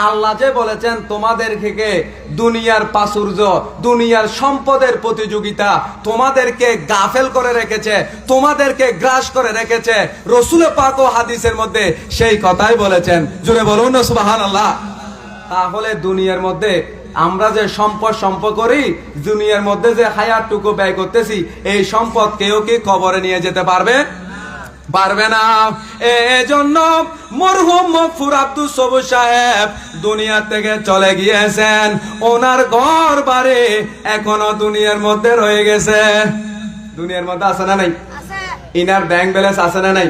আল্লাহ যে বলেছেন তোমাদেরকে দুনিয়ার প্রাচুর্য, দুনিয়ার সম্পদের প্রতিযোগিতা তোমাদেরকে গাফেল করে রেখেছে, তোমাদেরকে গ্রাস করে রেখেছে, রসুল পাক ও হাদিসের মধ্যে সেই কথাই বলেছেন। জোরে বলুন না সুবহানাল্লাহ। তাহলে দুনিয়ার মধ্যে আমরা যে সম্পদ করি, দুনিয়ার মধ্যে যে হায়াতটুকু ব্যয় করতেছি, এই সম্পদ কেউ কি কবরে নিয়ে যেতে পারবে? পারবে না। এজন্য মরহুম মগফুর আব্দুস সবুর সাহেব দুনিয়া থেকে চলে গিয়েছেন, ওনার ঘর বাড়ি এখনো দুনিয়ার মধ্যে রয়ে গেছে। দুনিয়ার মধ্যে আছে না নাই? ইনার ব্যাংক ব্যালেন্স আছে না নাই?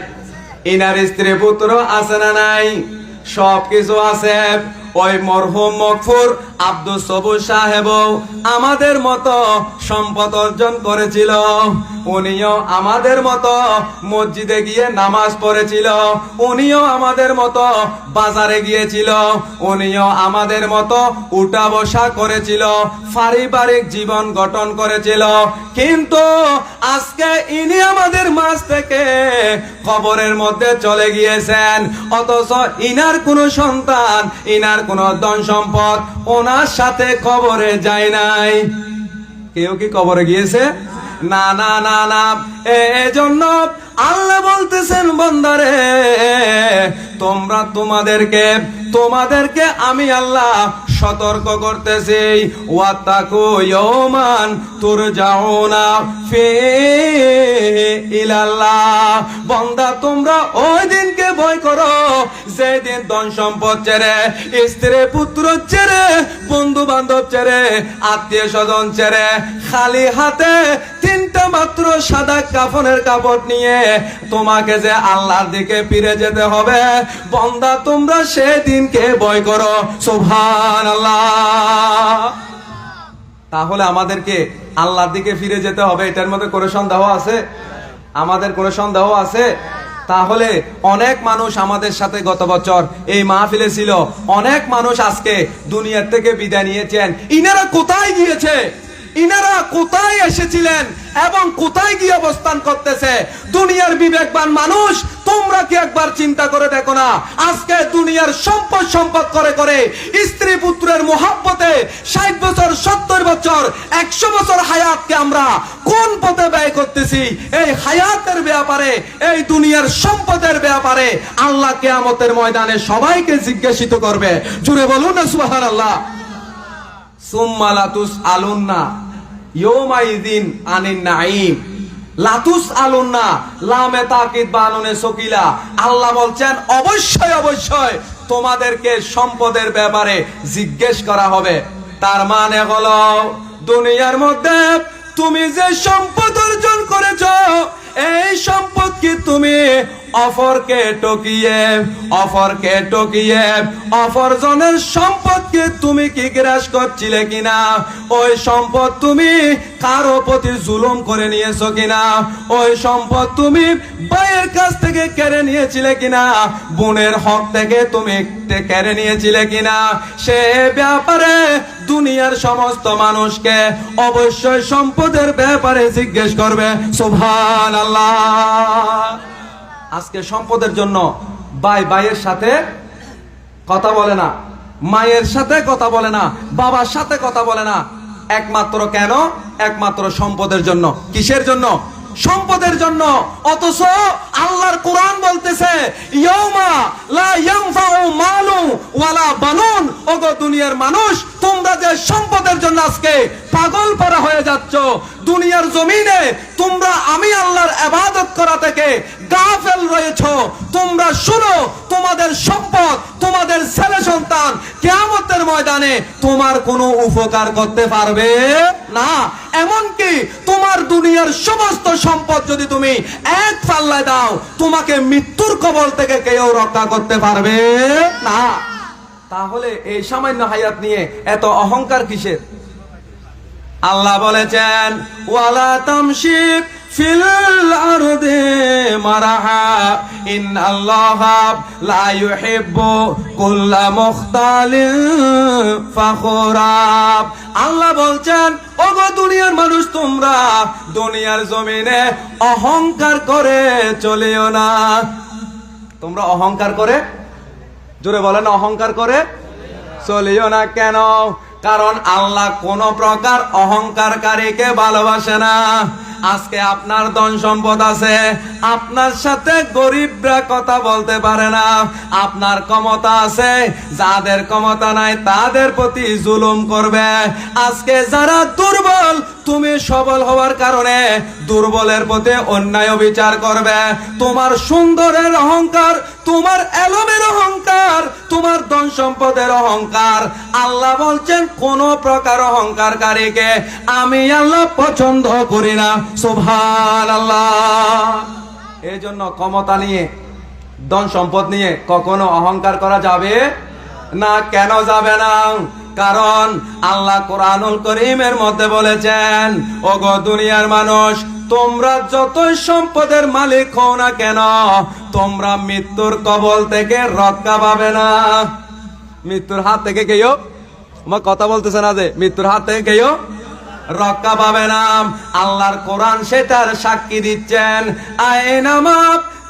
ইনার স্ত্রী পুত্র আছে না নাই? সবকিছু আছে। ওই মরহুম মগফুর আব্দুস সবুর সাহেব আমাদের মতো সম্পদ অর্জন করেছিল, উনিও আমাদের মতো মসজিদে গিয়ে নামাজ পড়েছিল, উনিও আমাদের মতো বাজারে গিয়েছিল, উনিও আমাদের মতো উঠা বসা করেছিল, পারিবারিক জীবন গঠন করেছিল। কিন্তু আজকে ইনি আমাদের মাঝ থেকে কবরের মধ্যে চলে গিয়েছেন, অথচ ইনার কোনো সন্তান, ইনার কোনো ধন সম্পদ ওনার সাথে কবরে যায় নাই। কেউ কি কবরে গিয়েছে? না না না না। এজন্য আল্লাহ বলতেছেন, বান্দারে তোমরা তোমাদেরকে আমি আল্লাহ সতর্ক করতেছি, ওয়াত্তাকু ইয়াওমান তুরজাউনা ফিহি ইলাল্লাহ। বান্দা তোমরা ওই দিনকে ভয় করো যেদিন ধন সম্পদ ছেড়ে, স্ত্রী পুত্র ছেড়ে, বন্ধু বান্ধব ছেড়ে, আত্মীয় স্বজন ছেড়ে, খালি হাতে তিনটা মাত্র সাদা কাফনের কাপড় নিয়ে তোমাকে যে আল্লাহর দিকে ফিরে যেতে হবে। বান্দা তোমরা সেদিনকে ভয় করো। সুবহানাল্লাহ। তাহলে আমাদেরকে আল্লাহর দিকে ফিরে যেতে হবে, এটার মধ্যে কোনো সন্দেহ আছে? আমাদের কোনো সন্দেহ আছে? তাহলে অনেক মানুষ আমাদের সাথে গত বছর এই মাহফিলে ছিল, অনেক মানুষ আজকে দুনিয়ার থেকে বিদায় নিয়েছেন। ইনারা কোথায় গিয়েছে? ইনারা কোথায় এসেছিলেন এবং কোথায় গিয়ে অবস্থান করতেছে? দুনিয়ার বিবেকবান মানুষ, তোমরা কি একবার চিন্তা করে দেখো না, আজকে দুনিয়ার সম্পদ করে করে স্ত্রী পুত্রের মোহাব্বতে 60 বছর, 70 বছর, 100 বছর হায়াতকে আমরা কোন পথে ব্যয় করতেছি? এই হায়াতের ব্যাপারে, এই দুনিয়ার সম্পদের ব্যাপারে আল্লাহ কিয়ামতের ময়দানে সবাইকে জিজ্ঞাসিত করবে। জুড়ে বলুন না সুবহানাল্লাহ। সুম্মা লাতুস আলুন্না ইয়ৌমাইযিন আনিন নাঈম। লাতুস আলুন্না, লামে তাকিদ বানুনে সকিলা। আল্লাহ বলছেন অবশ্যই তোমাদেরকে সম্পদের ব্যাপারে জিজ্ঞেস করা হবে। তার মানে হলো দুনিয়ার মধ্যে তুমি যে সম্পদ অর্জন করেছো, এই সম্পদ কি তুমি অপরকে টকিয়ে অপরজনের সম্পদকে তুমি কি গ্রাস করছিলে কিনা? ওই সম্পদ তুমি কারো প্রতি জুলুম করে নিয়েছো কিনা? ওই সম্পদ তুমি ভাইয়ের কাছ থেকে কেড়ে নিয়েছিলে কিনা? বোনের হক থেকে তুমি কেড়ে নিয়েছিলে কিনা? সে ব্যাপারে দুনিয়ার সমস্ত মানুষকে অবশ্যই সম্পদের ব্যাপারে জিজ্ঞেস করবে। সুবহানাল্লাহ। আজকে সম্পদের জন্য ভাইয়ের সাথে কথা বলে না, মায়ের সাথে কথা বলে না, বাবার সাথে কথা বলে না। একমাত্র কেন? একমাত্র সম্পদের জন্য। কিসের জন্য? সম্পদের জন্য। অথচ আল্লাহর কোরআন বলতেছে, ইয়াউমা লা ইয়ানফাউ মালু ওয়ালা বানুন। ওগো দুনিয়ার মানুষ, তোমরা যে সম্পদের জন্য আজকে পাগল পারা হয়ে যাচ্ছ, দুনিয়ার জমিনে তোমরা আমি আল্লাহর ইবাদত করা থেকে গাফেল রয়েছো, তোমরা শুনো, তোমাদের সম্পদ, তোমাদের ছেলে সন্তান কিয়ামতের ময়দানে তোমার কোনো উপকার করতে পারবে না। এমনকি তোমার দুনিয়ার সমস্ত সম্পদ যদি তুমি এক পাল্লায় দাও, তোমাকে মৃত্যুর কবল থেকে কেউ রক্ষা করতে পারবে না। তাহলে এই সামান্য হায়াত নিয়ে এত অহংকার কিসের? আল্লাহ বলেছেন, ওয়ালা তামশি ফিল আরদি মারাহা ইন্নাল্লাহা লা ইউহিব্বু কুল্লা মুখতালিন ফাখুরা। আল্লাহ বলছেন, ওগো দুনিয়ার মানুষ, তোমরা দুনিয়ার জমিনে অহংকার করে চলিও না। তোমরা অহংকার করে, জোরে বলেন, অহংকার করে চলিও না কেন? কারণ আল্লাহ কোন প্রকার অহংকারকারীকে ভালোবাসে না। আজকে আপনার ধন সম্পদ আছে, আপনার সাথে গরিবরা কথা বলতে পারে না। আপনার ক্ষমতা আছে, যাদের ক্ষমতা নাই তাদের প্রতি জুলুম করবে। আজকে যারা দুর্বল, তুমি সবল হওয়ার কারণে দুর্বলের প্রতি অন্যায় বিচার করবে। তোমার সুন্দরের অহংকার, তোমার এলমের অহংকার, তোমার ধন সম্পদের অহংকার, আল্লাহ বলছেন কোন প্রকার অহংকারকারীকে আমি আল্লাহ পছন্দ করি না। সুবহানাল্লাহ। এই জন্য ক্ষমতা নিয়ে, ধন সম্পদ নিয়ে কখনো অহংকার করা যাবে না। কেন যাবে না? কারণ আল্লাহ কোরআনুল কারীমের মধ্যে বলেছেন, ওগো দুনিয়ার মানুষ, তোমরা যতই সম্পদের মালিক হও না কেন, তোমরা মৃত্যুর কবল থেকে রক্ষা পাবে না। মৃত্যুর হাত থেকে কেউ, আমার কথা বলতেছে না যে মৃত্যুর হাত থেকে কেউ রক্ষা পাবে না। আল্লাহর কোরআন সেটার সাক্ষী দিচ্ছেন। আইনামা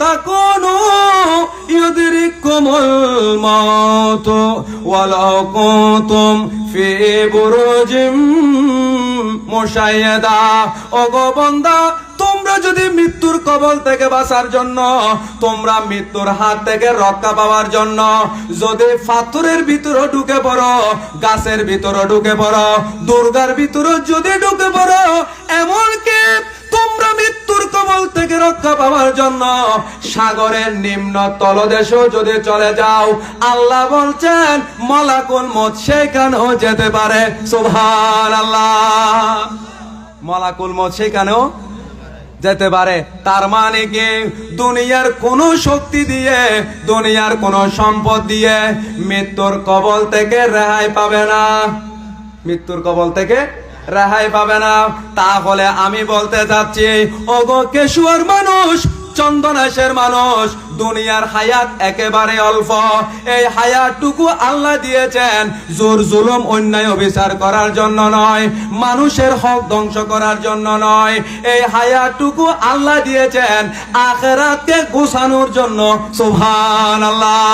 তাকুনু ইউদরিকুমুল মাউত ওয়ালাউ কুনতুম ফি বুরুজিম মুশাইয়াদা। ওগো বান্দা, তোমরা যদি মৃত্যুর কবল থেকে বাঁচার জন্য, তোমরা মৃত্যুর হাত থেকে রক্ষা পাওয়ার জন্য যদি পাথরের ভিতরে ঢুকে পড়ো, গাছের ভিতরে ঢুকে পড়ো, দুর্গার ভিতরে যদি ঢুকে পড়ো, এমনকি তোমরা মৃত্যুর কবল থেকে রক্ষা পাওয়ার জন্য সাগরের নিম্ন তলদেশেও যদি চলে যাও, আল্লাহ বলছেন মালাকুল মউত সেখানেও যেতে পারে। সুবহানাল্লাহ। মালাকুল মউত সেখানেও যেতে পারে। তার মানে কি, দুনিয়ার কোন শক্তি দিয়ে, দুনিয়ার কোন সম্পদ দিয়ে মৃত্যুর কবল থেকে রেহাই পাবে না। মৃত্যুর কবল থেকে রেহাই পাবে না। তাহলে আমি বলতে চাচ্ছি, ওগো কেশুয়ার মানুষ, চন্দনাশের মানুষ, দুনিয়ার হায়াত একেবারে অল্প। এই হায়াতটুকু আল্লাহ দিয়েছেন জোর জুলুম অন্যায় বিচার করার জন্য নয়, মানুষের হক ধ্বংস করার জন্য নয়। এই হায়াতটুকু আল্লাহ দিয়েছেন আখিরাতকে গোছানোর জন্য। সুবহানাল্লাহ।